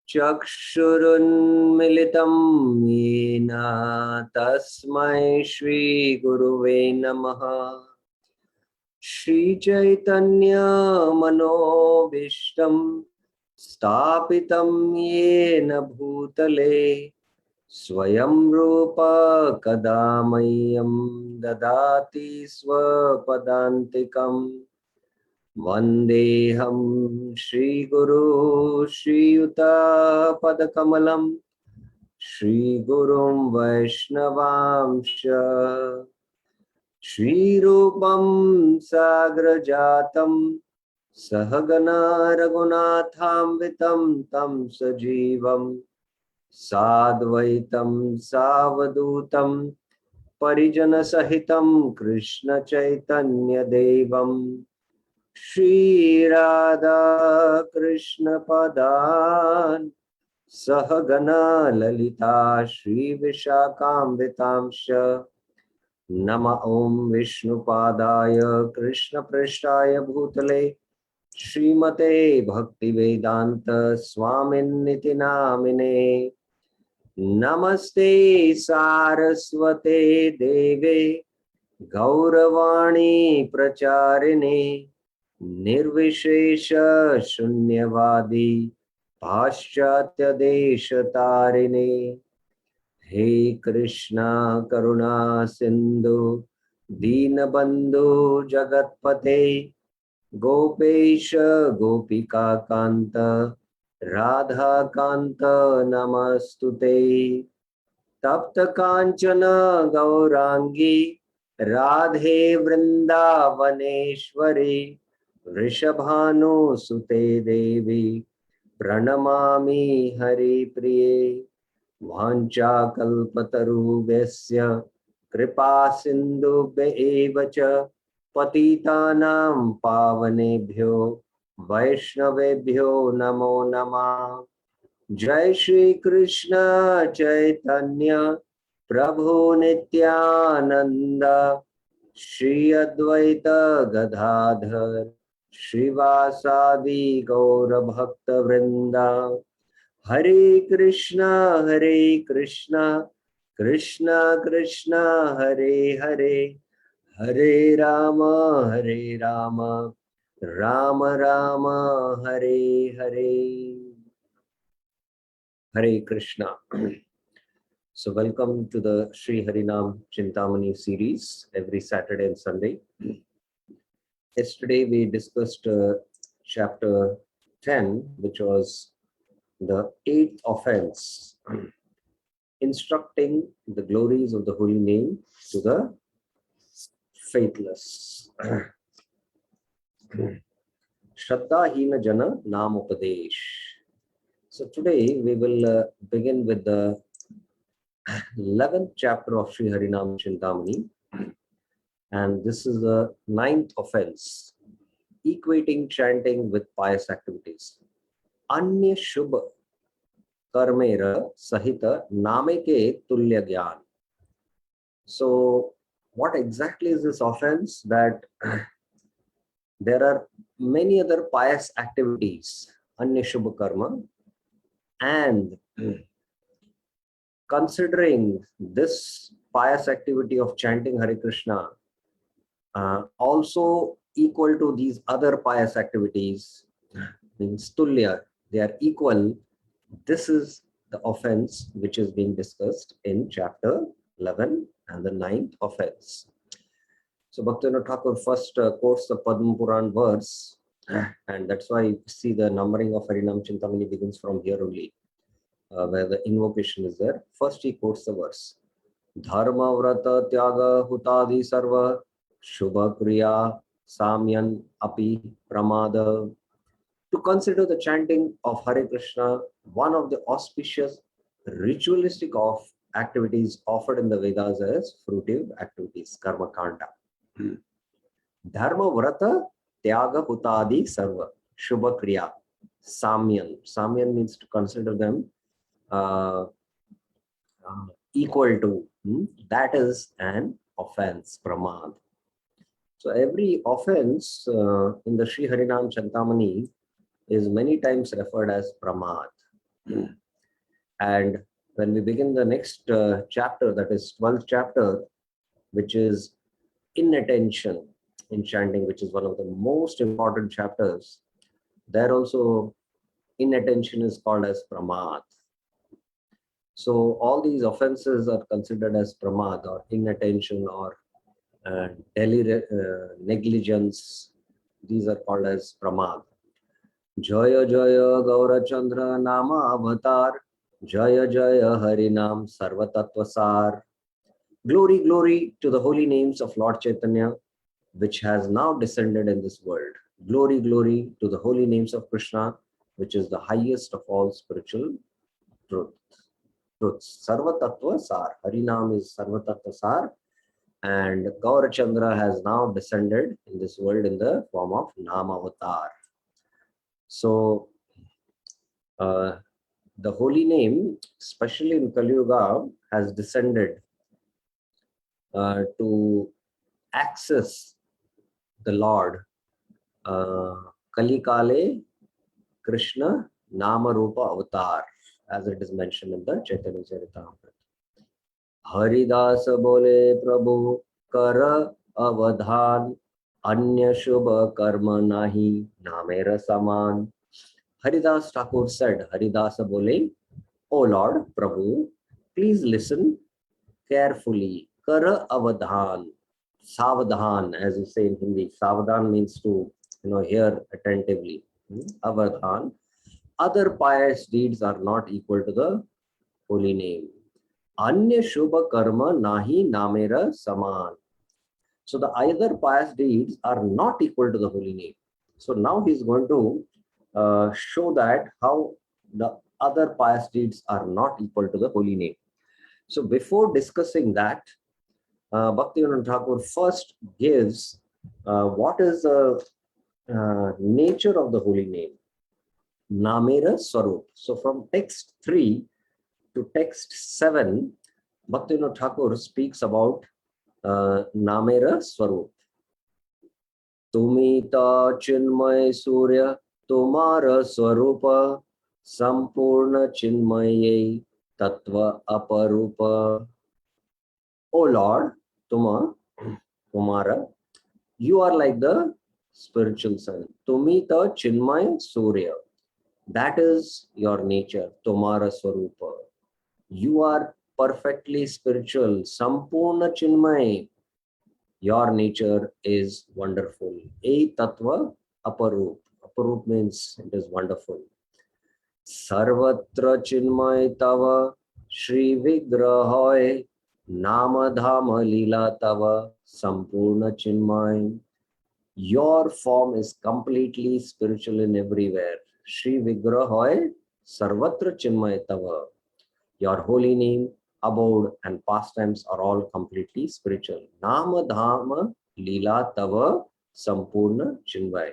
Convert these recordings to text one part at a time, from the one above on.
चक्षुरुन्मिलितं येन तस्मै श्रीगुरुवे नमः। श्रीचैतन्यमनोभीष्टं स्थापितं येन भूतले स्वयं रूप कदा मह्यं ददाति स्वपदान्तिकम्। वन्देऽहं श्रीगुरु श्रीयुतापदकमलं श्रीगुरुं वैष्णवांश्च श्रीरूपं साग्रजातं सहगना रघुनाथान्वितं तं सजीवं साद्वैतं सावधूतं परिजनसहितं कृष्णचैतन्यदेवं श्रीराधा कृष्ण पदान् सहगना ललिता श्रीविशाखान्वितांश्च नमः ओं विष्णुपादाय कृष्णपृष्ठाय भूतले श्रीमते भक्तिवेदांत स्वामिन्निति नामिने। नमस्ते सारस्वते देवे गौरवाणी प्रचारिणे निर्विशेष शून्यवादी पाश्चात्य देश तारिणे। हे कृष्णा करुणा सिंधु दीनबंधु जगतपते गोपेश गोपिका कांत राधा कांत नमस्तुते। तप्त कांचन गौरांगी राधे वृंदावनेश्वरी वृषभानुसुते देवी प्रणमामि हरिप्रिये। वाञ्छाकल्पतरुभ्यश्च कृपा सिन्धुभ्य एव च पतितानां पावनेभ्यो वैष्णवेभ्यो नमो नमः। जय श्री कृष्ण चैतन्य प्रभु नित्यानंद श्री अद्वैत गदाधर श्रीवासादि गौर भक्त वृंदा। हरे Krishna Krishna Krishna Hare Hare Hare Ram Ram Ram Hare Hare. Hare Krishna. So welcome to the Sri Harinam Chintamani series every Saturday and Sunday. Yesterday we discussed chapter 10, which was the 8th offense, instructing the glories of the holy name to the faithless. Shraddha Hina Jana Nam Upadesh. So today we will begin with the 11th chapter of Sri Harinam Chintamani, and this is the 9th offense, equating chanting with pious activities. Anya Shubha Karmera Sahita Nameke Tulya Gyan. So what exactly is this offense? That there are many other pious activities, Anya Shubha Karma, and considering this pious activity of chanting Hare Krishna also equal to these other pious activities, means tulya, they are equal. This is the offense which is being discussed in chapter 11 and the 9th offense. So Bhaktivinoda Thakur first quotes the Padma Puran verse, and that's why you see the numbering of Harinam Chintamani begins from here only. Where the invocation is there. First he quotes the verse. Dharma vrata tyaga hutadi sarva shubha kriya samyan api pramada. To consider the chanting of Hare Krishna one of the auspicious ritualistic of activities offered in the Vedas as fruitive activities, karma kanda. Dharma vrata tyaga hutadi sarva shubha kriya samyan. Samyan means to consider them equal to, that is an offense, pramad. So every offense in the Sri Harinam Chantamani is many times referred as pramad. And when we begin the next chapter, that is 12th chapter, which is inattention in chanting, which is one of the most important chapters, there also inattention is called as pramad. So all these offenses are considered as pramad or inattention or negligence. These are called as pramad. Jaya Jaya Gaurachandra Nama Avatar, Jaya Jaya Harinam Sarvatatvasar. Glory, glory to the holy names of Lord Chaitanya, which has now descended in this world. Glory, glory to the holy names of Krishna, which is the highest of all spiritual truths. Sarvatattva Sar. Harinam is Sarvatattva Sar, and Gaurachandra has now descended in this world in the form of Namavatar. So, the holy name, especially in Kali Yuga, has descended to access the Lord. Kali Kale Krishna Nama Rupa Avatar, as it is mentioned in the Chaitanya Charitamrita. Haridas bole Prabhu kar avadhan, anya shubha karma nahi namera saman. Haridas Thakur said, Haridas bole, O Lord Prabhu, please listen carefully. Kar avadhan, savadhan, as you say in Hindi. Savadhan means to hear attentively. Avadhan. Other pious deeds are not equal to the holy name. Anya Shubha Karma Nahi Namera Saman. So the other pious deeds are not equal to the holy name. So now he's going to show that how the other pious deeds are not equal to the holy name. So before discussing that, Bhaktivinoda Thakur first gives what is the nature of the holy name. Namera Swarup. So from text 3 to text 7, Bhaktivinoda Thakur speaks about Namera Swarup. Tumita Chinmay Surya Tumara Swarupa Sampurna Chinmaye Tattva Aparupa. O Lord, Tumara, you are like the spiritual sun. Tumita Chinmay Surya. That is your nature, Tumara Swarupa. You are perfectly spiritual, Sampurna Chinmay. Your nature is wonderful. A Tattva Aparup. Aparup means it is wonderful. Sarvatra Chinmay Tava Shri Vigrahoy Nama Dhama Lila Tava Sampurna Chinmay. Your form is completely spiritual in everywhere. Shri Vigrahoy Sarvatra Chinmay Tava. Your holy name, abode, and pastimes are all completely spiritual. Nama Dhama Lila Tava Sampurna Chinmay.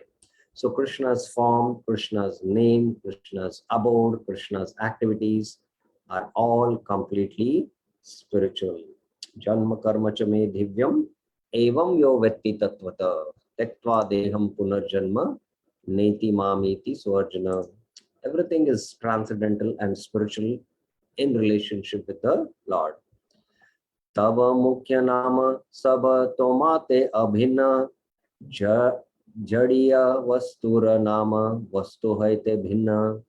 So Krishna's form, Krishna's name, Krishna's abode, Krishna's activities are all completely spiritual. Janma karma cha me divyam evam yo vetti tattvata tektva deham punarjanma neti mamiti swarjana. Everything is transcendental and spiritual in relationship with the Lord. Tava mukhya nama saba tomate abhinna jadiya vastura nama vastu haite bhinna.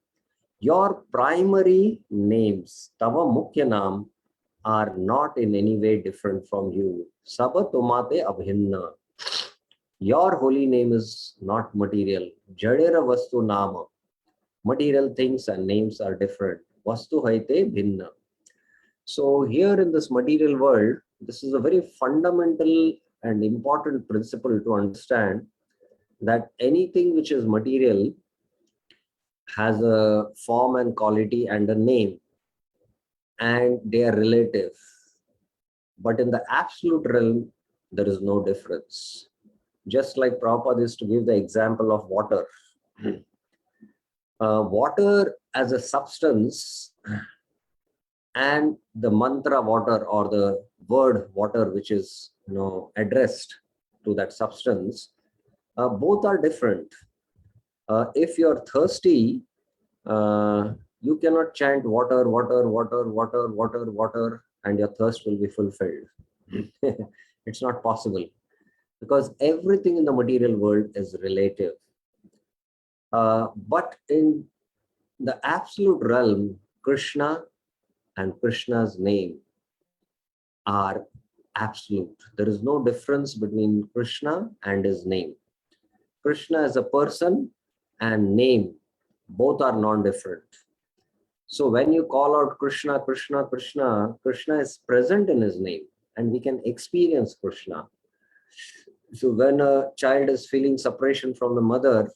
Your primary names, Tava mukhya nam, are not in any way different from you. Saba tomate abhinna. Your holy name is not material. Jadera vastu nama. Material things and names are different. Vastu haite bhinna. So here in this material world, this is a very fundamental and important principle to understand, that anything which is material has a form and quality and a name, and they are relative. But in the absolute realm, there is no difference. Just like Prabhupada is to give the example of water. Water as a substance and the mantra water or the word water, which is addressed to that substance, both are different. If you're thirsty, You cannot chant water, water, water, water, water, water, and your thirst will be fulfilled. It's not possible, because everything in the material world is relative. But in the absolute realm, Krishna and Krishna's name are absolute. There is no difference between Krishna and his name. Krishna is a person and name, both are non-different. So when you call out Krishna, Krishna, Krishna, Krishna is present in his name and we can experience Krishna. So when a child is feeling separation from the mother,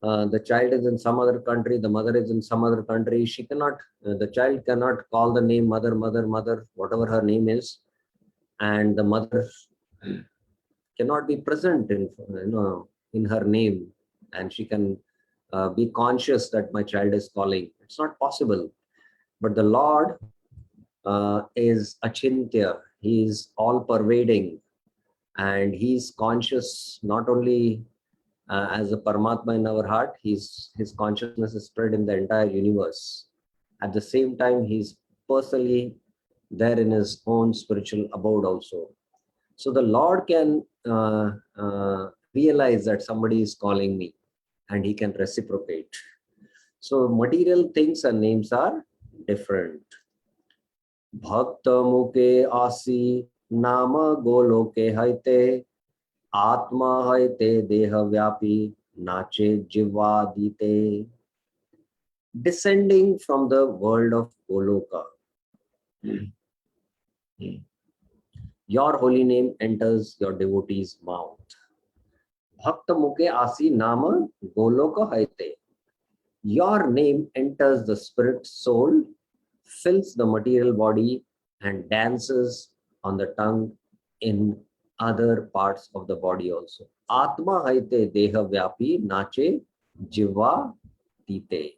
the child is in some other country, the mother is in some other country, she cannot, the child cannot call the name mother, mother, mother, whatever her name is, and the mother cannot be present in her name, and she can be conscious that my child is calling. It's not possible. But the Lord is Achintya. He is all pervading, and he's conscious not only as a Paramatma in our heart, his consciousness is spread in the entire universe. At the same time, he's personally there in his own spiritual abode also. So the Lord can realize that somebody is calling me, and he can reciprocate. So material things and names are different. Bhakta muke asi nama goloke haite atma haite deha vyapi nache jivadite. Descending from the world of Goloka, your holy name enters your devotee's mouth. Bhakta muke asi nama goloka haite. Your name enters the spirit soul, fills the material body, and dances on the tongue in other parts of the body also. Atma haite deha vyapi nache jiva dite.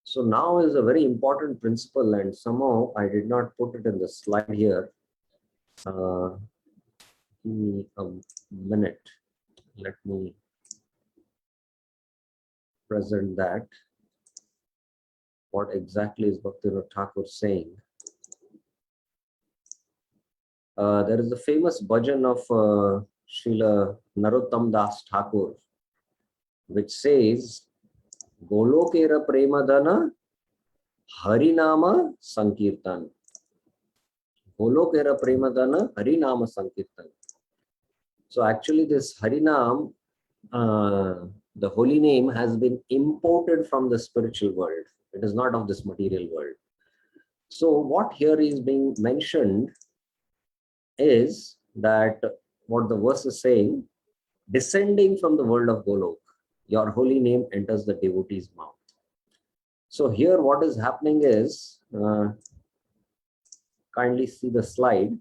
So now is a very important principle, and somehow I did not put it in the slide here. Give me a minute. Let me present that. What exactly is Bhaktivinoda Thakur saying? There is a famous bhajan of Srila Narottam Das Thakur, which says, Golokera Premadana Harinama Sankirtan. Golokera Premadana Harinama Sankirtan. So actually this Harinam, the holy name, has been imported from the spiritual world. It is not of this material world. So what here is being mentioned is that what the verse is saying, descending from the world of Golok, your holy name enters the devotee's mouth. So here what is happening is, kindly see the slide.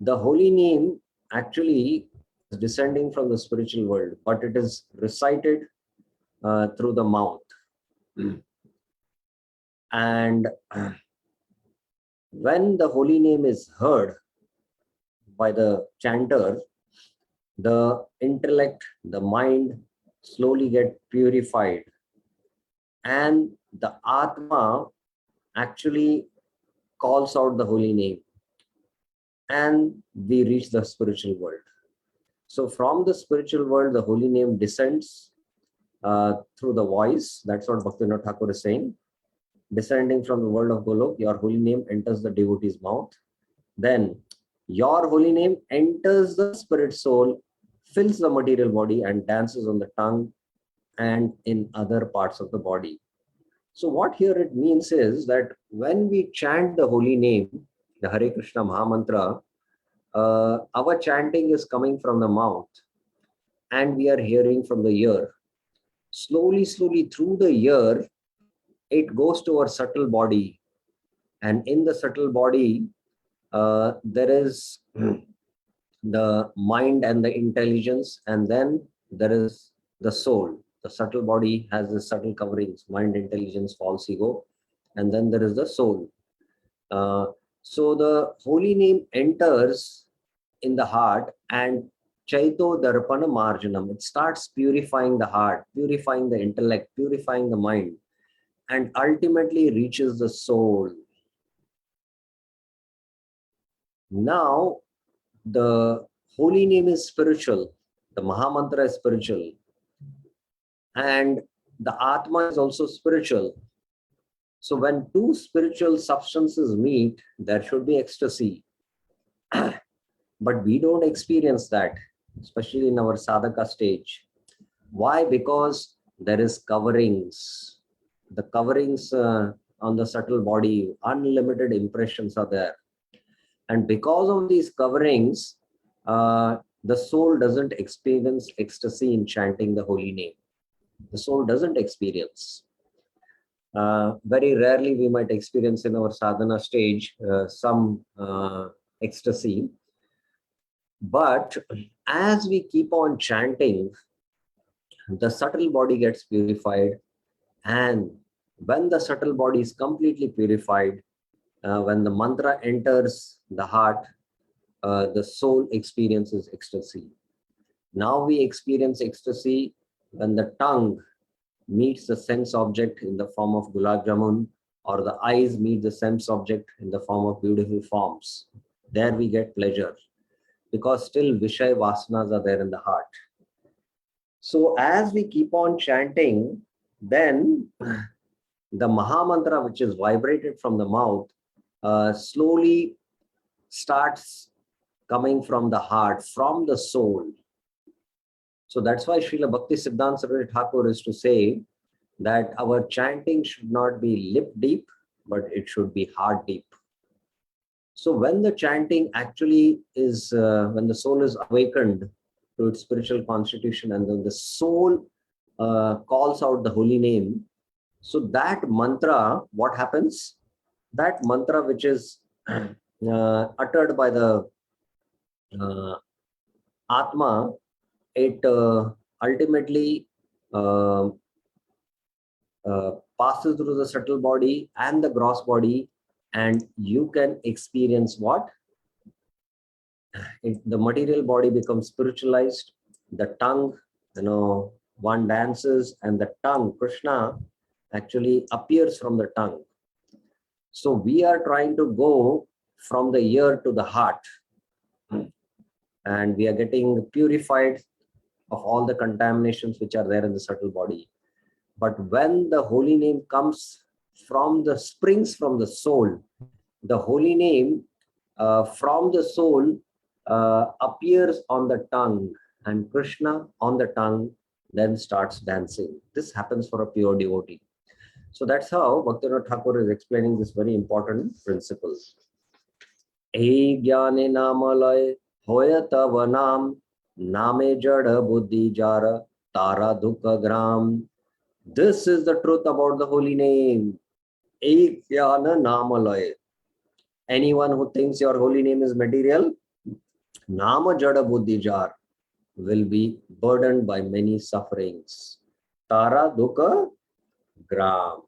The holy name actually is descending from the spiritual world, but it is recited through the mouth. And when the holy name is heard by the chanter, the intellect, the mind slowly get purified, and the Atma actually calls out the holy name, and we reach the spiritual world. So from the spiritual world, the holy name descends through the voice. That's what Bhaktivinoda Thakur is saying. Descending from the world of Golok, your holy name enters the devotee's mouth. Then your holy name enters the spirit soul, fills the material body, and dances on the tongue and in other parts of the body. So what here it means is that when we chant the holy name, the Hare Krishna Mahamantra, our chanting is coming from the mouth and we are hearing from the ear. Slowly, slowly through the ear, it goes to our subtle body. And in the subtle body, there is the mind and the intelligence, and then there is the soul. The subtle body has the subtle coverings, mind, intelligence, false ego, and then there is the soul. So the holy name enters in the heart and Chaito Darpana Marjanam. It starts purifying the heart, purifying the intellect, purifying the mind, and ultimately reaches the soul. Now, the holy name is spiritual, the Mahamantra is spiritual, and the Atma is also spiritual. So when two spiritual substances meet, there should be ecstasy. But we don't experience that, especially in our sadhaka stage. Why? Because there is coverings. The coverings on the subtle body, unlimited impressions are there. And because of these coverings, the soul doesn't experience ecstasy in chanting the holy name. The soul doesn't experience. Very rarely we might experience in our sadhana stage some ecstasy. But as we keep on chanting, the subtle body gets purified. And when the subtle body is completely purified, when the mantra enters the heart, the soul experiences ecstasy. Now we experience ecstasy when the tongue meets the sense object in the form of gulab jamun, or the eyes meet the sense object in the form of beautiful forms. There we get pleasure, because still Vishaya Vasanas are there in the heart. So as we keep on chanting, then the Mahamantra, which is vibrated from the mouth, slowly starts coming from the heart, from the soul. So that's why Srila Bhakti Siddhanta Saraswati Thakur is to say that our chanting should not be lip deep, but it should be heart deep. So when the chanting actually is, when the soul is awakened to its spiritual constitution, and then the soul calls out the holy name, so that mantra, what happens? That mantra which is uttered by the Atma, it ultimately passes through the subtle body and the gross body, and you can experience what? The material body becomes spiritualized, the tongue, one dances, and the tongue, Krishna, actually appears from the tongue. So we are trying to go from the ear to the heart, and we are getting purified of all the contaminations which are there in the subtle body. But when the holy name comes from the springs from the soul, the holy name from the soul appears on the tongue, and Krishna on the tongue then starts dancing. This happens for a pure devotee. So that's how Bhaktivinoda Thakur is explaining this very important principle. Ei jnane namalay hoya tava naam, name jada buddhi jara tara dukha gram. This is the truth about the holy name. Ei jnana namalay. Anyone who thinks your holy name is material, nama jada buddhi jar, will be burdened by many sufferings. Tara dukha gram.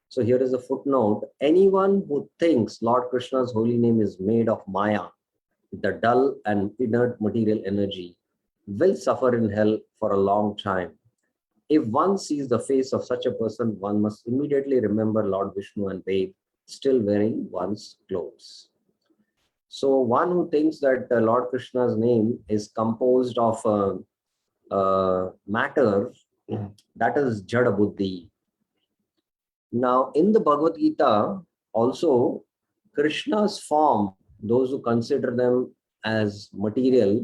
So here is a footnote. Anyone who thinks Lord Krishna's holy name is made of Maya, the dull and inert material energy, will suffer in hell for a long time. If one sees the face of such a person, one must immediately remember Lord Vishnu and bathe, still wearing one's clothes. So one who thinks that Lord Krishna's name is composed of matter, that is Jada Buddhi. Now in the Bhagavad Gita, also Krishna's form, those who consider them as material,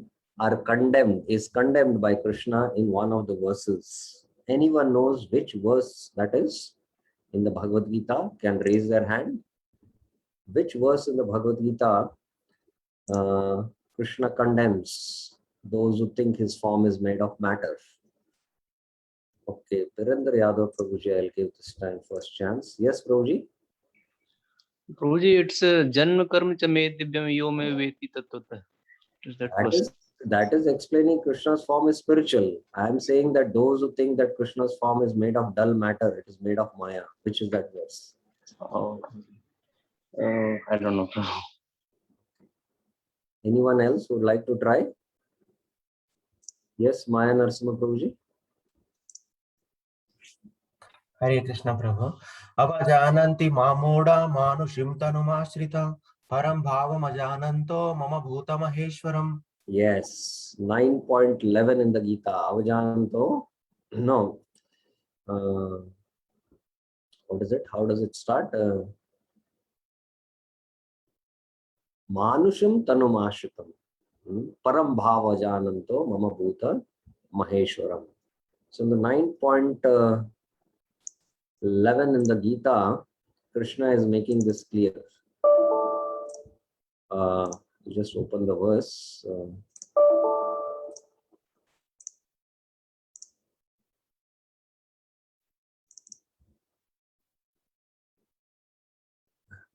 is condemned by Krishna in one of the verses. Anyone knows which verse that is in the Bhagavad Gita can raise their hand. Which verse in the Bhagavad Gita Krishna condemns those who think his form is made of matter? Okay, Virendra Yadav Prabhuji, I'll give this time first chance. Yes, Prabhuji? Prabhuji, it's Janma Karma Cha Me Divyam Yo Me Veti Tattva. Is that verse? That is explaining Krishna's form is spiritual. I am saying that those who think that Krishna's form is made of dull matter, it is made of Maya. Which is that verse? Oh, I don't know. Anyone else would like to try? Yes, Maya Narasimha Prabhuji. Hare Krishna Prabhu. Avajananti mamoda manushim tanumashrita param bhavam ajananto mama bhuta maheshwaram. Yes, 9.11 in the Gita. Avajananto. No. What is it? How does it start? Manusham tanumashritam. Param bhava jananto mama bhuta maheshwaram. So in the 9.11 in the Gita, Krishna is making this clear. Just open the verse.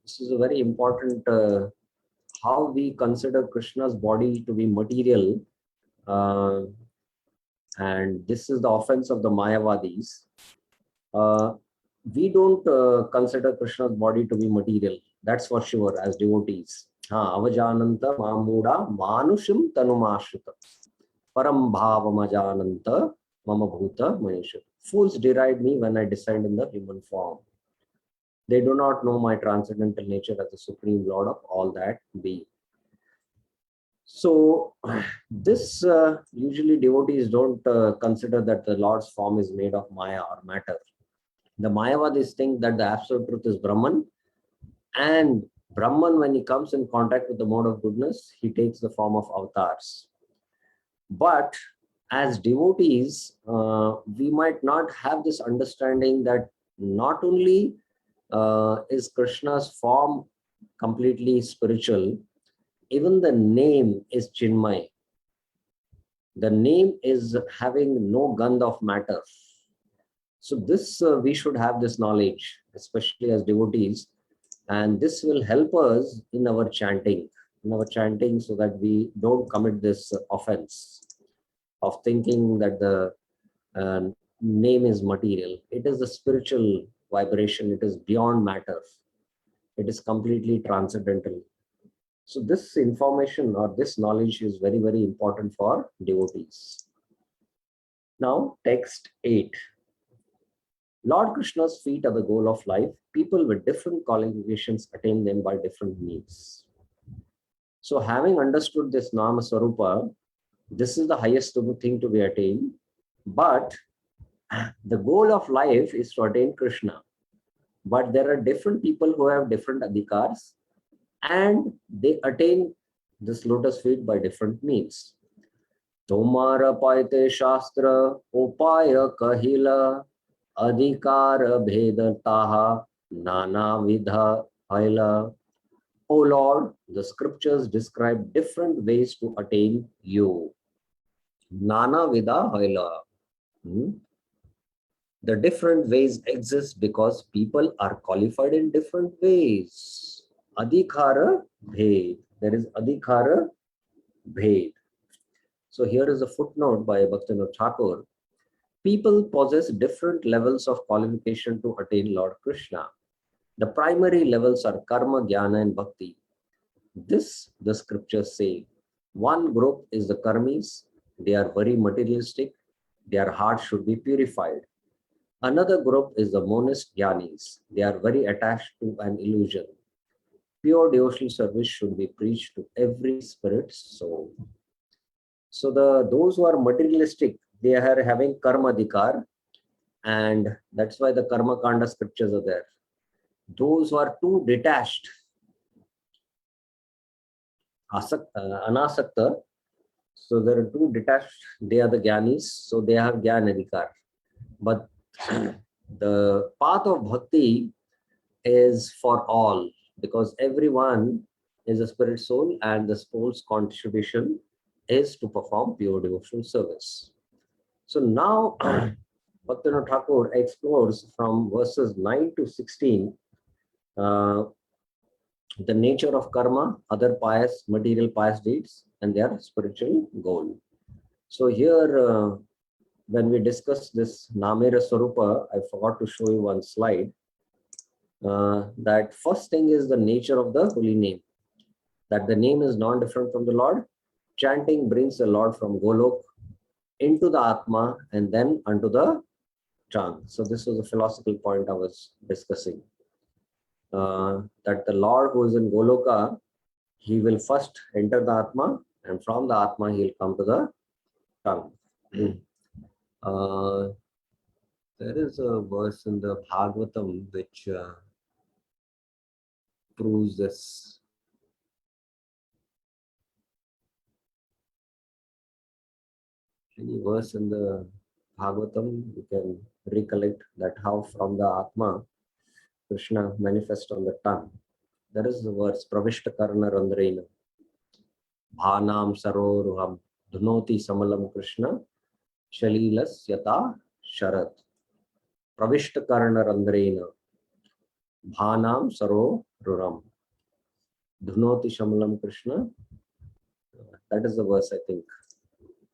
This is a very important how we consider Krishna's body to be material. And this is the offense of the Mayavadis. We don't consider Krishna's body to be material. That's for sure as devotees. Avajananta mamuda manushim tanumashita param bhavamajananta mama bhuta manisha. Fools deride me when I descend in the human form. They do not know my transcendental nature as the supreme Lord of all that be. So this usually devotees don't consider that the Lord's form is made of Maya or matter. The Mayavadis think that the absolute truth is Brahman, and Brahman, when he comes in contact with the mode of goodness, he takes the form of avatars. But as devotees, we might not have this understanding that not only is Krishna's form completely spiritual, even the name is Chinmay. The name is having no gandha of matter. So this we should have this knowledge, especially as devotees, and this will help us in our chanting, so that we don't commit this offense of thinking that the name is material. It is a spiritual vibration. It is beyond matter. It is completely transcendental. So this information or this knowledge is very, very important for devotees. Now, text 8. Lord Krishna's feet are the goal of life. People with different qualifications attain them by different means. So having understood this Nama Swarupa, this is the highest thing to be attained. But the goal of life is to attain Krishna. But there are different people who have different adhikars, and they attain this lotus feet by different means. Tomara paite shastra upaya kahila adhikara bhedataha nana vidha haila. O Lord, the scriptures describe different ways to attain you. Nana vidha haila. The different ways exist because people are qualified in different ways. Adhikara bhed. There is adhikara bhed. So here is a footnote by Bhaktivinoda Thakur. People possess different levels of qualification to attain Lord Krishna. The primary levels are karma, jnana, and bhakti. This the scriptures say. One group is the karmis. They are very materialistic. Their heart should be purified. Another group is the monist jnanis. They are very attached to an illusion. Pure devotional service should be preached to every spirit soul. So those who are materialistic, they are having karma adhikar, and that's why the karma kanda scriptures are there. Those who are too detached, anasakta, so there are two detached, they are the jnanis, so they have jnana adhikar. But the path of bhakti is for all, because everyone is a spirit soul, and the soul's contribution is to perform pure devotional service. So now Bhaktivinoda Thakur explores from verses 9 to 16 the nature of karma, other pious, material pious deeds, and their spiritual goal. So here, when we discuss this Namera Swarupa, I forgot to show you one slide. That first thing is the nature of the holy name, that the name is non-different from the Lord. Chanting brings the Lord from Golok into the Atma and then unto the tongue. So this was a philosophical point I was discussing. That the Lord who is in Goloka, he will first enter the Atma, and from the Atma he will come to the tongue. There is a verse in the Bhagavatam which proves this. Any verse in the Bhagavatam you can recollect that how from the Atma Krishna manifests on the tongue. There is the verse Pravishta Karna Randreina Bhanam Saroruham Dhunoti Samalam Krishna Shalilas Yata Sharat Pravishta Karna Randreina Bhanam Saroruham Dhunoti Samalam Krishna. That is the verse, I think.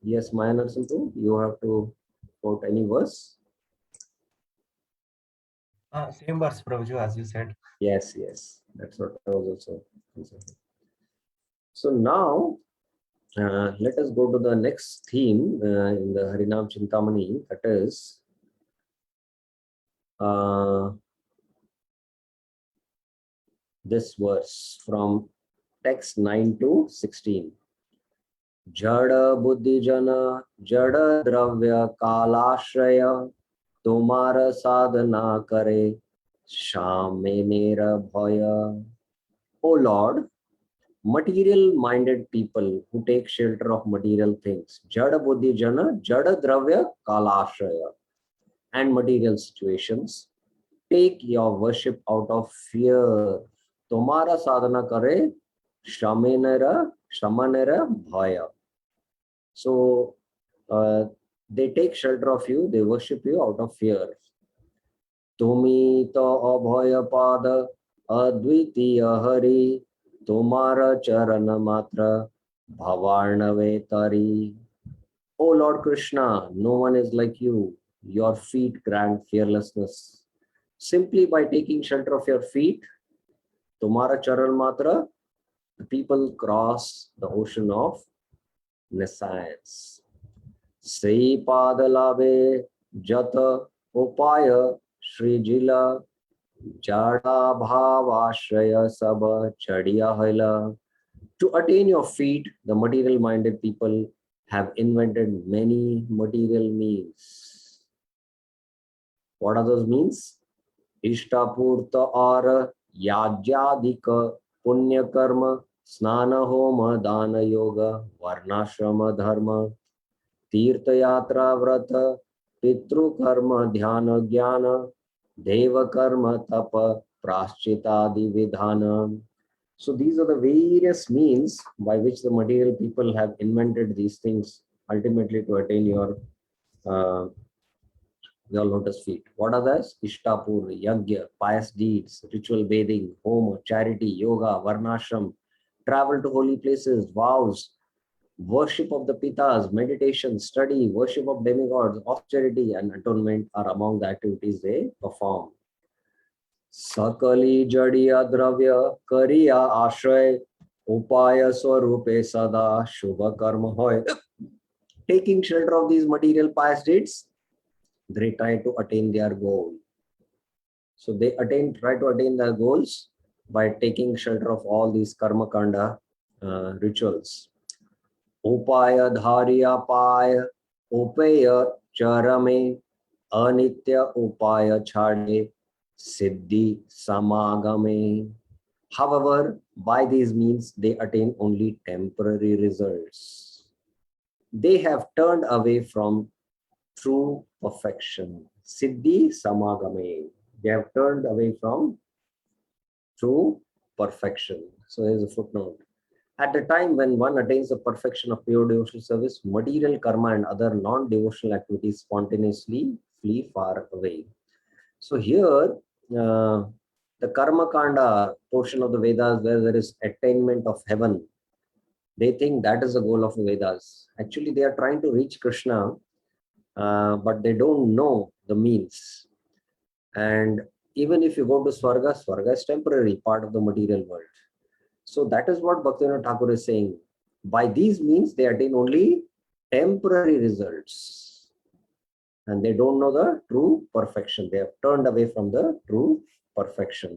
Yes, Maya Narasimha, you have to quote any verse. Same verse, Prabhuji, as you said. Yes, that's what I was also considering. So now, let us go to the next theme in the Harinam Chintamani, that is this verse from text 9 to 16. Jada buddhi jana jada dravya kalashraya tomara sadhana kare shammenera bhaya. O Lord, material-minded people who take shelter of material things, jada buddhi jana jada dravya kalashraya, and material situations, take your worship out of fear. Tomara sadhana kare shamanera bhaya. So they take shelter of you, they worship you out of fear. Tumi to abhaya pada advitiya hari tomara charana matra bhavarnave tari. O Lord Krishna, no one is like you. Your feet grant fearlessness. Simply by taking shelter of your feet, tomara charan matra, the people cross the ocean of nescience. Sri padalabe jata upaya Shri Jila jada bhavashraya sabha chadiya haila. To attain your feet, the material-minded people have invented many material means. What are those means? Ishtapurta ara yajyadika punya karma snana homa dana yoga varnashrama dharma tirtha yatra vrata pitru karma dhyana jnana deva karma tapa praschitadi vidhana. So these are the various means by which the material people have invented these things ultimately to attain your lotus feet. What are those? Ishtapur, yagya, pious deeds, ritual bathing, home, charity, yoga, varnashram, travel to holy places, vows, worship of the pitas, meditation, study, worship of demigods, austerity, and atonement are among the activities they perform. Sakali jadiya dravya kariya ashray upaya swarupe sada shubha karma hoy. Taking shelter of these material pious deeds, they try to attain their goal. So they try to attain their goals by taking shelter of all these karma kanda rituals. Upaya dharya paya upaya charame anitya upaya chade siddhi samagame. However, by these means they attain only temporary results. They have turned away from true perfection. Siddhi samagame. They have turned away from true perfection. So here's a footnote. At the time when one attains the perfection of pure devotional service, material karma and other non-devotional activities spontaneously flee far away. So here, the karma kanda portion of the Vedas, where there is attainment of heaven, they think that is the goal of the Vedas. Actually, they are trying to reach Krishna, but they don't know the means. And even if you go to Swarga, Swarga is temporary, part of the material world. So that is what Bhaktivinoda Thakur is saying. By these means, they attain only temporary results and they don't know the true perfection. They have turned away from the true perfection.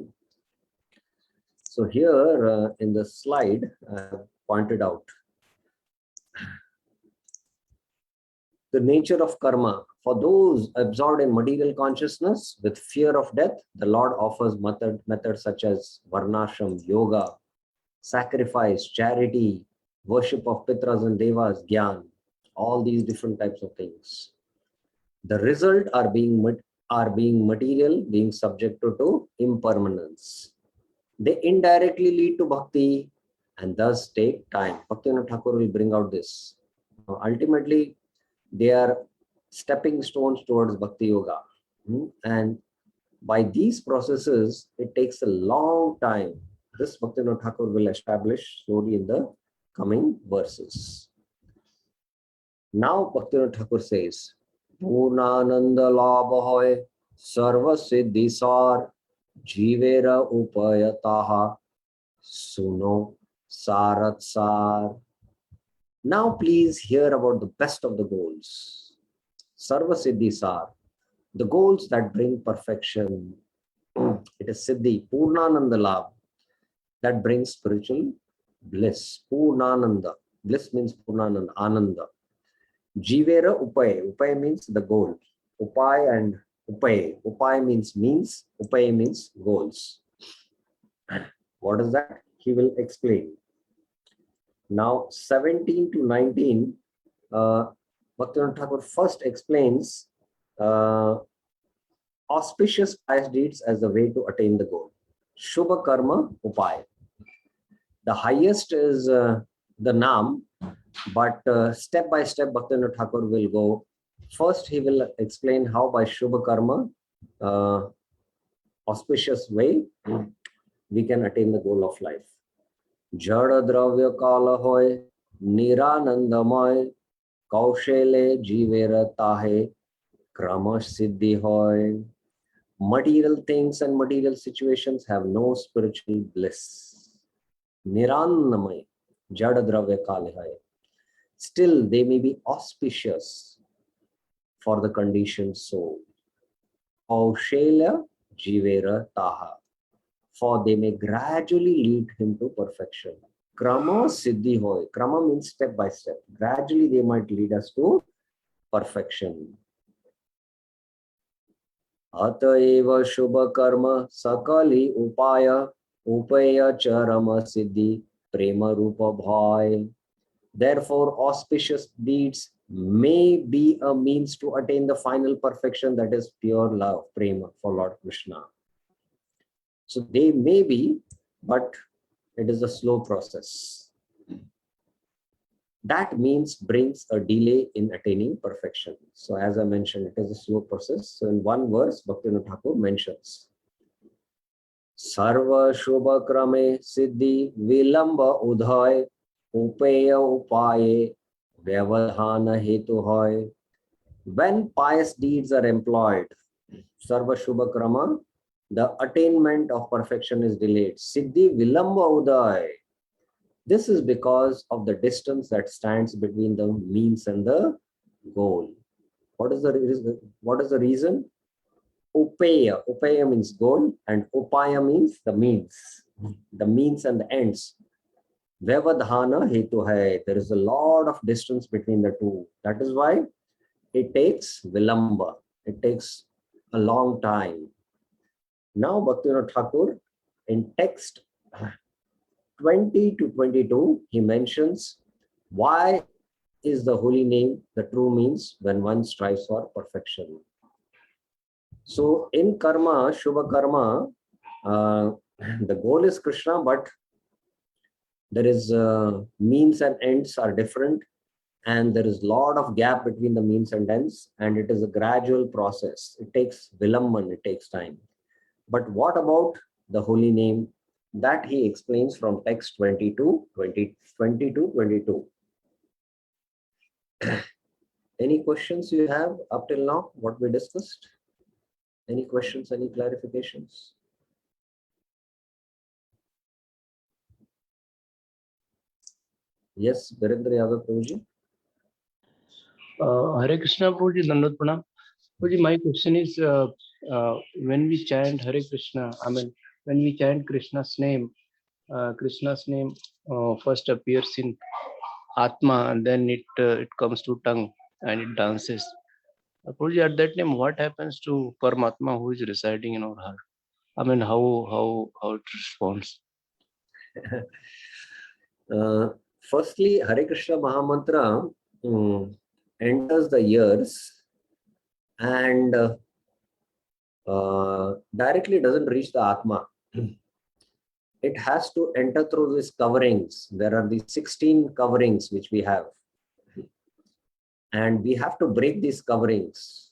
So here in the slide, I have pointed out the nature of karma. For those absorbed in material consciousness with fear of death, the Lord offers methods such as varnashram, yoga, sacrifice, charity, worship of pitras and devas, gyan, all these different types of things. The result are being material, being subjected to impermanence. They indirectly lead to bhakti and thus take time. Bhaktivinoda Thakur will bring out this. Ultimately, they are stepping stones towards bhakti yoga. And by these processes, it takes a long time. This Bhaktivinoda Thakur will establish slowly in the coming verses. Now Bhaktivinoda Thakur says, Purnananda labha hoy sarva siddhi sar jivera upayataha suno sarat sar. Now please hear about the best of the goals. Sarva siddhi sar, the goals that bring perfection. It is siddhi, Purnananda labha, that brings spiritual bliss. Purnananda. Bliss means Purnananda, Ananda. Jivera upay. Upay means the goal. Upay and upay. Upay means means. Upay means goals. What is that? He will explain. Now 17 to 19, Bhaktivinoda Thakur first explains auspicious pious deeds as the way to attain the goal. Shubha karma upay. The highest is the Naam, but step by step Bhaktivinoda Thakur will go. First, he will explain how by Shubha Karma, auspicious way, we can attain the goal of life. Jada dravya kala hoy, niranandamoy, kaushale jivera tahe, krama siddhi hoy. Material things and material situations have no spiritual bliss. Niranandamay, jada dravya kala hoy. Still, they may be auspicious for the conditioned soul. Kaushalya jivera taha, for they may gradually lead him to perfection. Krama siddhi hoy. Krama means step by step. Gradually, they might lead us to perfection. Ataeva shubha karma sakali upaya upaya charama siddhi prema rupa bhai. Therefore, auspicious deeds may be a means to attain the final perfection, that is pure love, prema, for Lord Krishna. So they may be, but it is a slow process. That means brings a delay in attaining perfection. So as I mentioned, it is a slow process. So in one verse, Bhaktivinoda Thakur mentions, Sarva Shubha Krame Siddhi Vilamba Udhay Upeya Upaye Vyavadhana Hetu Hoy. When pious deeds are employed, Sarva Shubha Krama, the attainment of perfection is delayed. Siddhi Vilamba Udhay. This is because of the distance that stands between the means and the goal. What is the reason? Upeya. Upeya means goal and upaya means the means. The means and the ends. Vyavadhana hetu hai. There is a lot of distance between the two. That is why it takes vilamba. It takes a long time. Now Bhaktivinoda Thakur in text 20 to 22, he mentions why is the holy name the true means when one strives for perfection. So in karma, Shubha karma, the goal is Krishna, but there is means and ends are different, and there is a lot of gap between the means and ends, and it is a gradual process. It takes vilamban, it takes time. But what about the holy name? That he explains from text 20 to 22. Any questions you have up till now, what we discussed? Any questions, any clarifications? Yes, Virendra Yadav Prabhuji. Hare Krishna, Prabhuji, Dandot Pranam. Prabhuji, my question is, when we chant Hare Krishna, I mean, when we chant Krishna's name first appears in Atma, and then it comes to tongue and it dances. Prabhuji, at that time, what happens to Paramatma who is residing in our heart? I mean, how it responds? Firstly, Hare Krishna Mahamantra enters the ears and directly doesn't reach the Atma. It has to enter through these coverings. There are these 16 coverings which we have. And we have to break these coverings.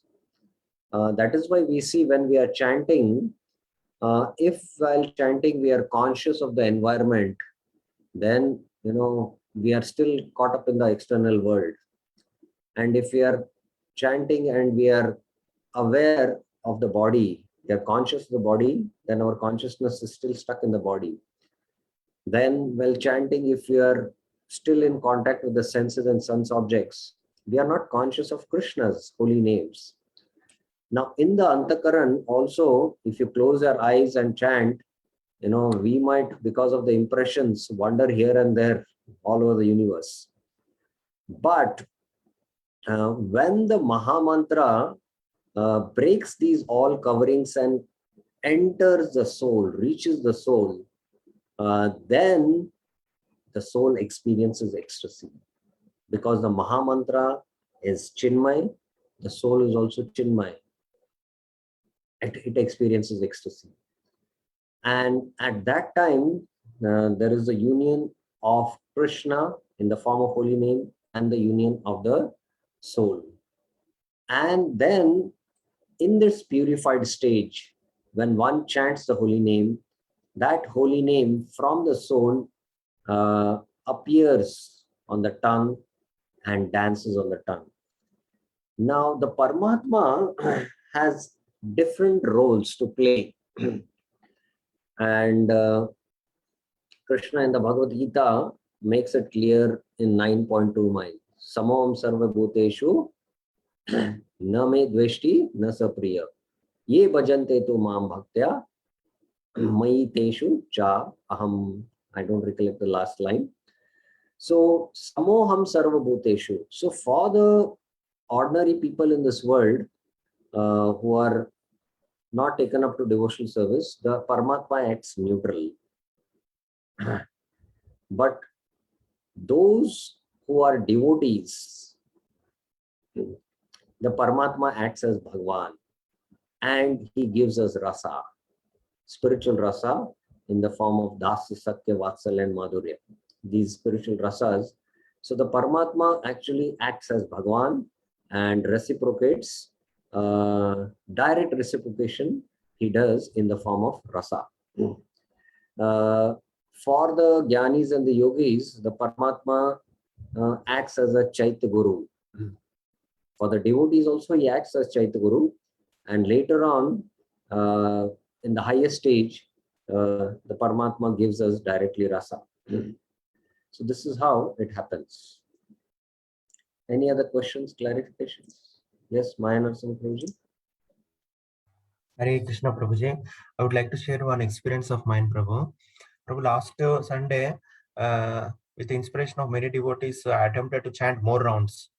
That is why we see when we are chanting, if while chanting we are conscious of the environment, then we are still caught up in the external world. And if we are chanting and we are aware of the body, we are conscious of the body, then our consciousness is still stuck in the body. Then while chanting, if we are still in contact with the senses and sense objects, we are not conscious of Krishna's holy names. Now in the Antakaran also, if you close your eyes and chant, we might, because of the impressions, wander here and there all over the universe. But when the Mahamantra breaks these all coverings and enters the soul, reaches the soul, then the soul experiences ecstasy. Because the Mahamantra is Chinmay, the soul is also Chinmay. It experiences ecstasy. And at that time, there is a union of Krishna in the form of holy name and the union of the soul. And then in this purified stage, when one chants the holy name, that holy name from the soul appears on the tongue and dances on the tongue. Now the Paramatma has different roles to play. And Krishna in the Bhagavad Gita makes it clear in 9.2 miles. Samam sarva bhuteshu na me dveshti na sapriya. Ye bhajante tu mam bhaktya mai teshu cha aham. I don't recollect the last line. So samoham sarva bhuteshu. So for the ordinary people in this world who are not taken up to devotional service, the Paramatma acts neutral. But those who are devotees, the Paramatma acts as Bhagwan, and he gives us rasa, spiritual rasa in the form of Dasya, Satya, Vatsalya and Madhurya. These spiritual rasas. So the Paramatma actually acts as Bhagwan and reciprocates. Direct reciprocation he does in the form of rasa. For the Jnanis and the Yogis, the Paramatma acts as a Chaitya Guru. For the devotees also he acts as Chaitya Guru, and later on in the highest stage the Paramatma gives us directly rasa. So this is how it happens. Any other questions, clarifications? Yes, Maya Narsingh Prabhuji. Hare Krishna Prabhuji. I would like to share one experience of mine, Prabhu. Prabhu, last Sunday, with the inspiration of many devotees, I attempted to chant more rounds.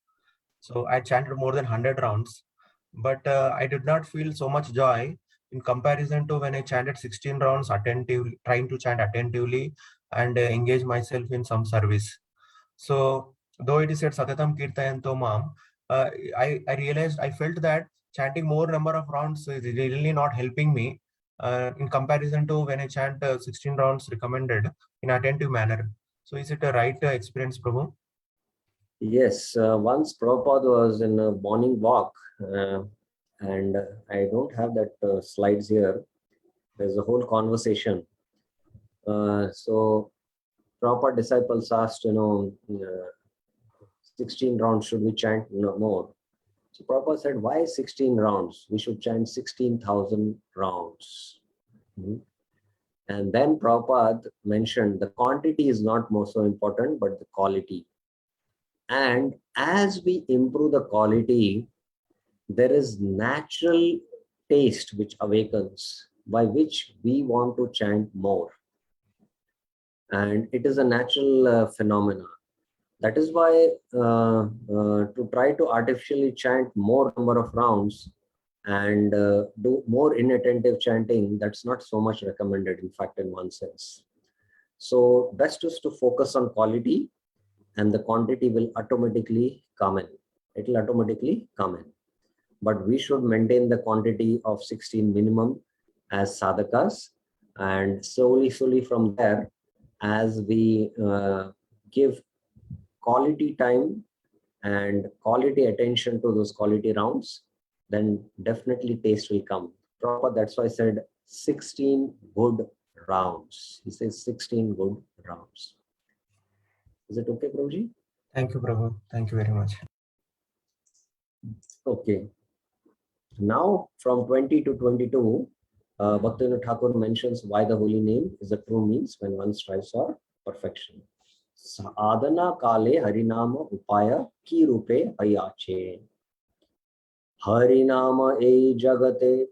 So I chanted more than 100 rounds, but I did not feel so much joy in comparison to when I chanted 16 rounds attentively, trying to chant attentively and engage myself in some service. So though it is said Satatam Kirtayanto Mam, I realized, I felt that chanting more number of rounds is really not helping me in comparison to when I chant 16 rounds recommended in attentive manner. So is it a right experience, Prabhu? Yes, once Prabhupada was in a morning walk, and I don't have that slides here. There's a whole conversation. So Prabhupada disciples asked, 16 rounds, should we chant more? So Prabhupada said, why 16 rounds? We should chant 16,000 rounds. And then Prabhupada mentioned the quantity is not more so important, but the quality. And as we improve the quality, there is natural taste which awakens, by which we want to chant more. And it is a natural phenomena. That is why to try to artificially chant more number of rounds and do more inattentive chanting, that's not so much recommended, in fact, in one sense. So best is to focus on quality, and the quantity will automatically come in. It will automatically come in. But we should maintain the quantity of 16 minimum as sadhakas, and slowly from there, as we give quality time and quality attention to those quality rounds, then definitely taste will come. Proper, that's why I said 16 good rounds. He says 16 good rounds. Is it okay, Prabhuji? Thank you, Prabhu. Thank you very much. Okay. Now from 20 to 22, Bhaktivinoda Thakur mentions why the holy name is the true means when one strives for perfection. Sadhana kale harinama upaya ki rupe ayache. Harinama e jagate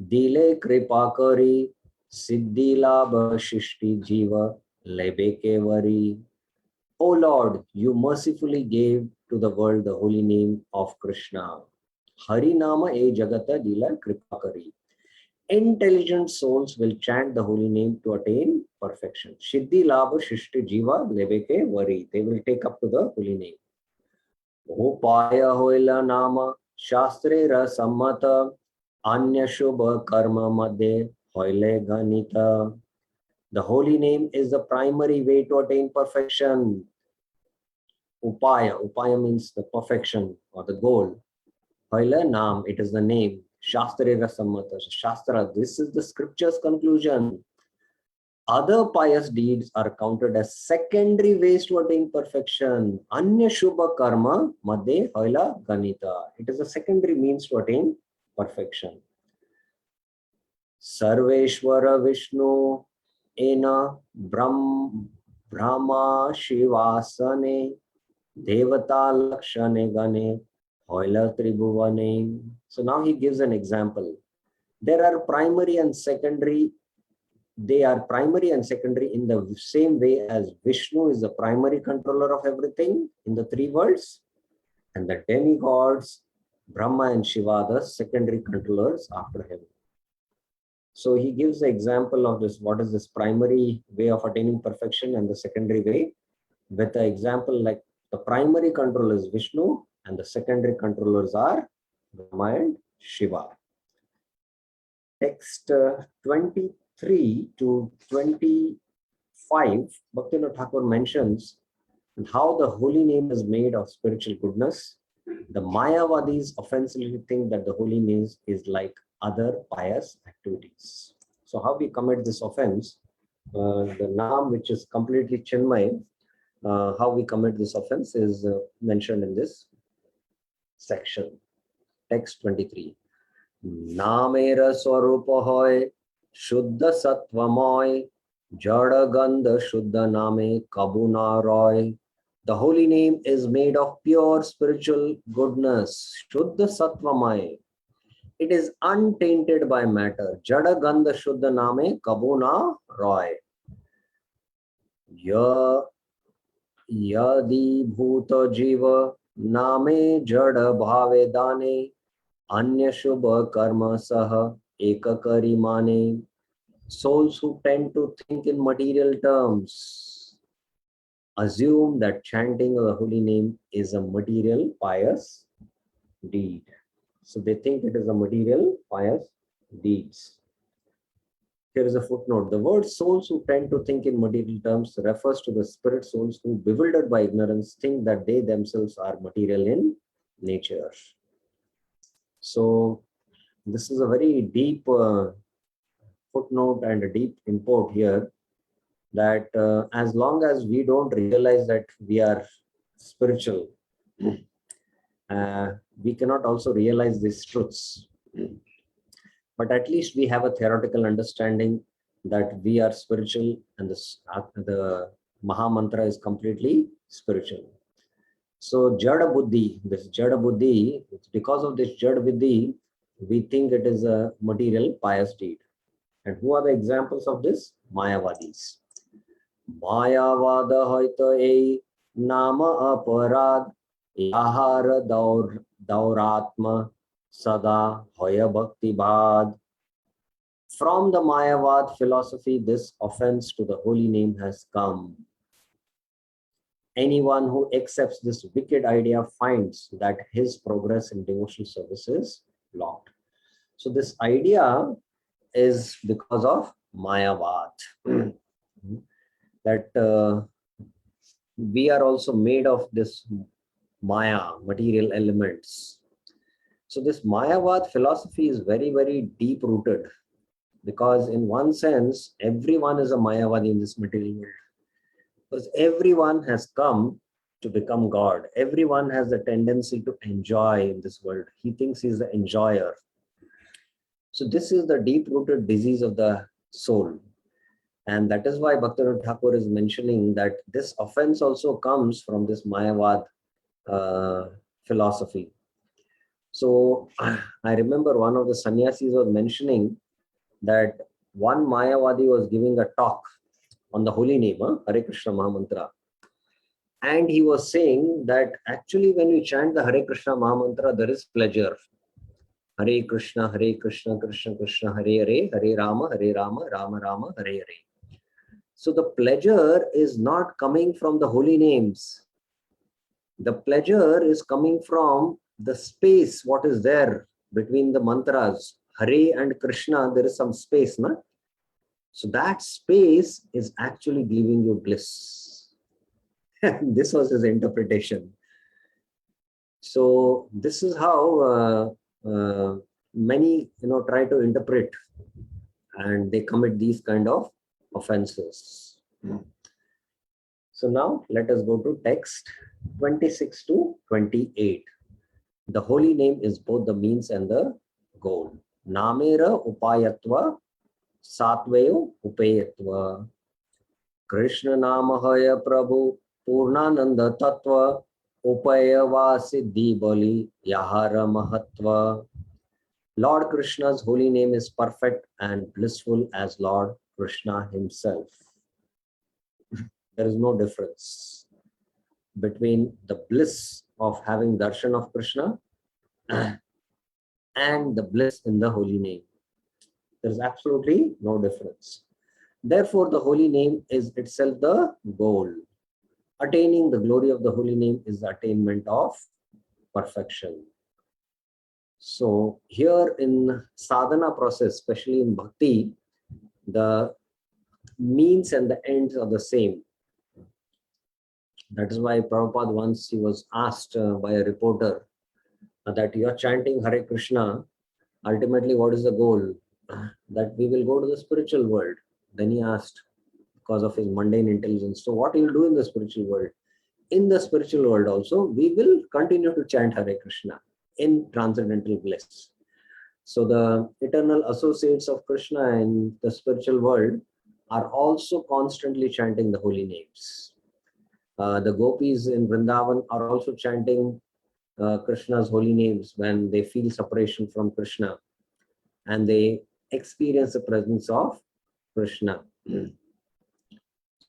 dile kripa kari siddhi labha shishti jiva lebeke vari. O Lord, you mercifully gave to the world the holy name of Krishna. Harinama e jagata dila kripakari. Intelligent souls will chant the holy name to attain perfection. Siddhi labha shishti jiva lebeke vari. They will take up to the holy name. Upaya hoila nama shastre ra sammata anya shubha karma madhe hoile ganita. The holy name is the primary way to attain perfection. Upaya. Upaya means the perfection or the goal. Hoila Nam, it is the name. Shastra Rasamata. Shastra, this is the scripture's conclusion. Other pious deeds are counted as secondary ways to attain perfection. Anya Shubha Karma Madhe Hoila Ganita. It is a secondary means to attain perfection. Sarveshwara Vishnu Ena Brahma Shivasane Devata Lakshane Gane Hoila Tribhuvane. So now he gives an example. There are primary and secondary. They are primary and secondary in the same way as Vishnu is the primary controller of everything in the three worlds, and the demigods, Brahma and Shiva, the secondary controllers after him. So he gives the example of this, what is this primary way of attaining perfection and the secondary way, with the example like the primary controller is Vishnu and the secondary controllers are Brahma and Shiva. Text 23 to 25, Bhaktivinoda Thakur mentions how the holy name is made of spiritual goodness. The Mayavadis offensively think that the holy name is like other pious activities. So how we commit this offense, the Naam, which is completely Chinmay, how we commit this offense is mentioned in this section. Text 23. Namera swarupa hoy, shuddha sattvamoy, jada gandha shuddha name kabuna roy. The holy name is made of pure spiritual goodness, shuddha sattvamoy. It is untainted by matter. Jada gandha shuddha name kabuna roy. Yadi bhuta jiva name jada bhave dane. Anya Shubha Karma Saha Ekakari Mane. Souls who tend to think in material terms assume that chanting of the holy name is a material pious deed. So they think it is a material pious deeds. Here is a footnote. The word souls who tend to think in material terms refers to the spirit souls who, bewildered by ignorance, think that they themselves are material in nature. So this is a very deep footnote and a deep import here, that as long as we don't realize that we are spiritual, we cannot also realize these truths. But at least we have a theoretical understanding that we are spiritual and the Maha Mantra is completely spiritual. So Jada Buddhi, this Jada Buddhi, because of this Jada Buddhi, we think it is a material pious deed. And who are the examples of this? Mayavadis. Mayavada hoita ei nama aparad yahara dauratma sada hoya bhakti bhad. From the Mayavad philosophy, this offense to the holy name has come. Anyone who accepts this wicked idea finds that his progress in devotional service is blocked. So this idea is because of Mayavad. That we are also made of this Maya, material elements. So this Mayavad philosophy is very, very deep rooted, because in one sense, everyone is a Mayavadi in this material world. Because everyone has come to become God. Everyone has a tendency to enjoy in this world. He thinks he's the enjoyer. So this is the deep-rooted disease of the soul. And that is why Bhaktivinoda Thakur is mentioning that this offense also comes from this Mayavad philosophy. So I remember one of the sannyasis was mentioning that one Mayavadi was giving a talk on the holy name, Hare Krishna Mahamantra. And he was saying that actually when we chant the Hare Krishna Mahamantra, there is pleasure. Hare Krishna, Krishna Krishna, Hare Hare, Hare Rama, Rama Rama, Hare Hare. So the pleasure is not coming from the holy names. The pleasure is coming from the space, what is there between the mantras. Hare and Krishna, there is some space, na? So that space is actually giving you bliss. This was his interpretation. So this is how many try to interpret, and they commit these kind of offenses. So now let us go to text 26 to 28. The holy name is both the means and the goal. Namera upayatva satvayo upayatva. Krishna namahaya prabhu purnananda tattva upayava siddhi bali yahara mahatva. Lord Krishna's holy name is perfect and blissful as Lord Krishna himself. There is no difference between the bliss of having darshan of Krishna and the bliss in the holy name. There is absolutely no difference. Therefore, the holy name is itself the goal. Attaining the glory of the holy name is the attainment of perfection. So here in sadhana process, especially in bhakti, the means and the ends are the same. That is why Prabhupada once he was asked by a reporter that you are chanting Hare Krishna, ultimately what is the goal? That we will go to the spiritual world. Then he asked, because of his mundane intelligence, so what you will do in the spiritual world? In the spiritual world also, we will continue to chant Hare Krishna in transcendental bliss. So the eternal associates of Krishna in the spiritual world are also constantly chanting the holy names. The gopis in Vrindavan are also chanting Krishna's holy names when they feel separation from Krishna and they experience the presence of Krishna.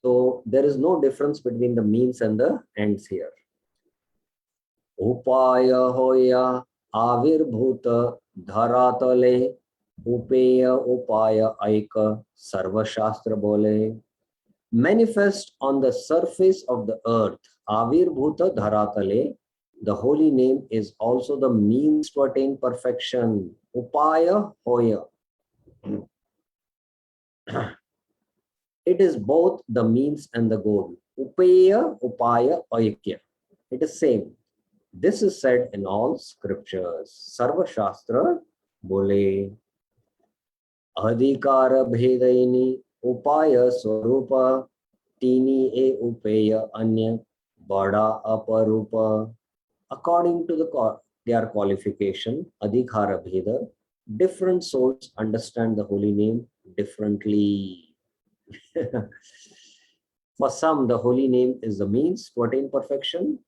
So there is no difference between the means and the ends here. Upaya hoya avirbhuta dharatale upeya upaya aika sarva shastra bole. Manifest on the surface of the earth, avirbhuta dharatale, the holy name is also the means to attain perfection. Upaya hoya. It is both the means and the goal. Upeya, upaya, aikya. It is same. This is said in all scriptures. Sarva Shastra bole. Adhikara bhedaini upaya swarupa tini e upeya anya bada aparupa. According to their qualification, adhikara bheda, different souls understand the holy name differently. For some, the holy name is the means to attain perfection.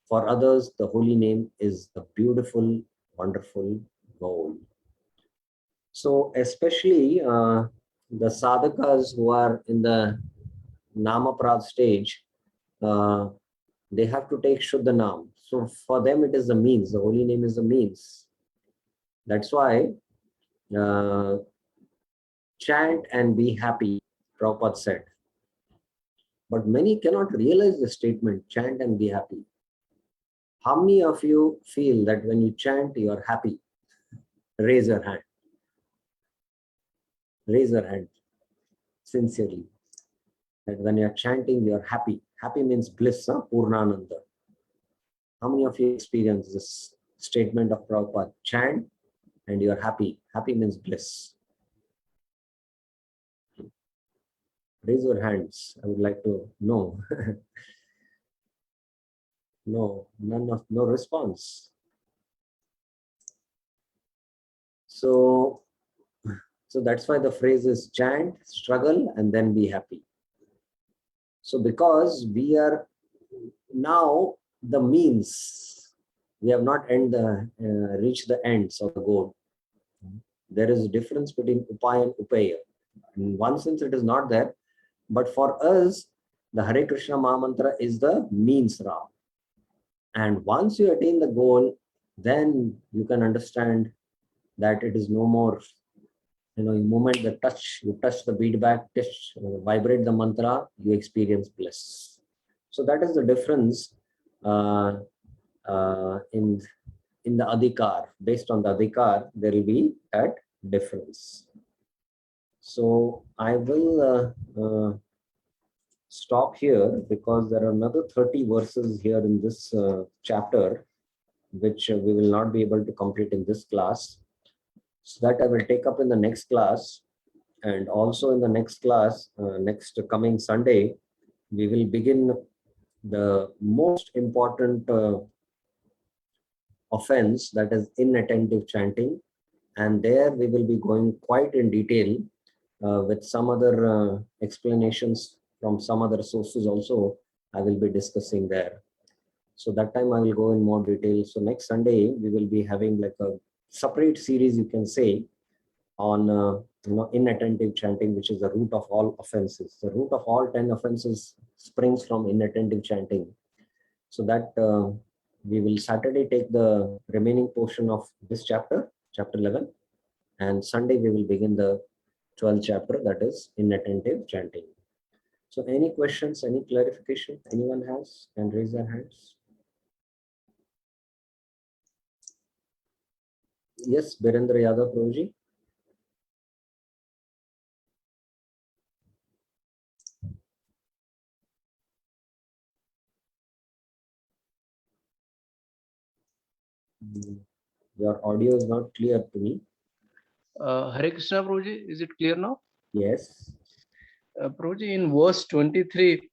For others, the holy name is the beautiful, wonderful goal. So especially the sadhakas who are in the Namaprad stage, they have to take Shuddha Nam. So for them, it is the means. The holy name is the means. That's why chant and be happy, Prabhupada said. But many cannot realize the statement, chant and be happy. How many of you feel that when you chant, you are happy? Raise your hand. Raise your hand sincerely. That when you are chanting, you are happy. Happy means bliss, huh? Purnananda. How many of you experience this statement of Prabhupada? Chant and you are happy. Happy means bliss. Raise your hands. I would like to know. No, no response. So that's why the phrase is chant, struggle, and then be happy. So because we are now the means, we have not reached the ends of the goal. There is a difference between upaya and upaya. In one sense, it is not there, but for us, the Hare Krishna Mahamantra is the means route. And once you attain the goal, then you can understand that it is no more, you moment the touch, you touch the beadback, vibrate the mantra, you experience bliss. So that is the difference in the adhikar. Based on the adhikar, there will be that difference. So I will stop here because there are another 30 verses here in this chapter, which we will not be able to complete in this class. So that I will take up in the next class. And also in the next class, next coming Sunday, we will begin the most important offense, that is inattentive chanting. And there we will be going quite in detail with some other explanations from some other sources also I will be discussing there. So that time I will go in more detail. So next Sunday, we will be having like a separate series, you can say, on inattentive chanting, which is the root of all offenses. The root of all 10 offenses springs from inattentive chanting. So that we will Saturday take the remaining portion of this chapter, chapter 11, and Sunday we will begin the 12th chapter, that is inattentive chanting. So any questions, any clarification anyone has, can raise their hands. Yes, Birendra Yadav Prabhuji. Your audio is not clear to me. Hare Krishna, Prabhuji, is it clear now? Yes. Prabhuji, in verse 23,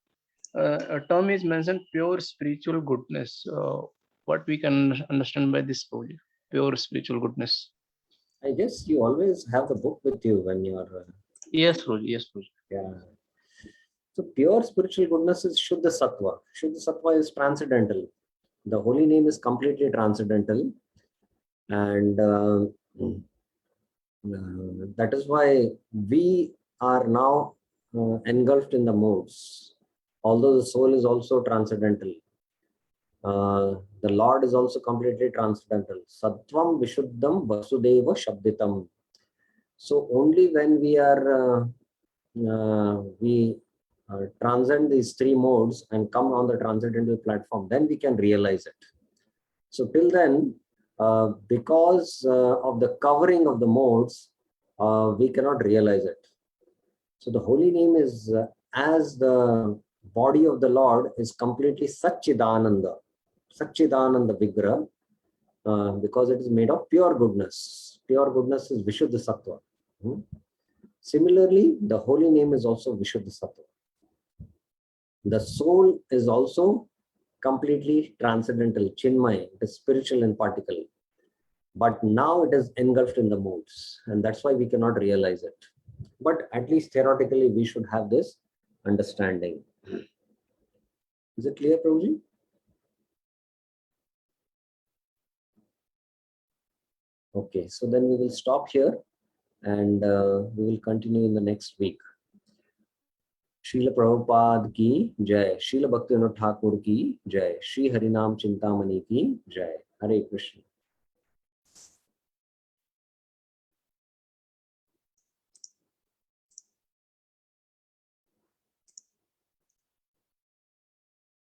a term is mentioned, pure spiritual goodness. What we can understand by this, Prabhuji? Pure spiritual goodness. I guess you always have the book with you when you are. Yes, Prabhuji. Yes, Prabhuji. Yeah. So pure spiritual goodness is Shuddha Sattva. Shuddha Sattva is transcendental. The holy name is completely transcendental. And that is why we are now engulfed in the modes. Although the soul is also transcendental. The Lord is also completely transcendental. Sattvam Vishuddham Vasudeva Shabditam. So only when we are transcend these three modes and come on the transcendental platform, then we can realize it. So till then, because of the covering of the modes, we cannot realize it. So the holy name is as the body of the Lord is completely Satchidananda, Satchidananda Vigraha, because it is made of pure goodness. Pure goodness is Vishuddha Sattva. Similarly, the holy name is also Vishuddha Sattva. The soul is also completely transcendental, Chinmay, it is spiritual and particle. But now it is engulfed in the modes, and that's why we cannot realize it. But at least theoretically, we should have this understanding. Is it clear, Prabhuji? Okay, so then we will stop here and we will continue in the next week. Srila Prabhupada ki jai, Srila Bhaktivinoda Thakur ki jai, Shri Harinam Chintamani ki jai. Hare Krishna.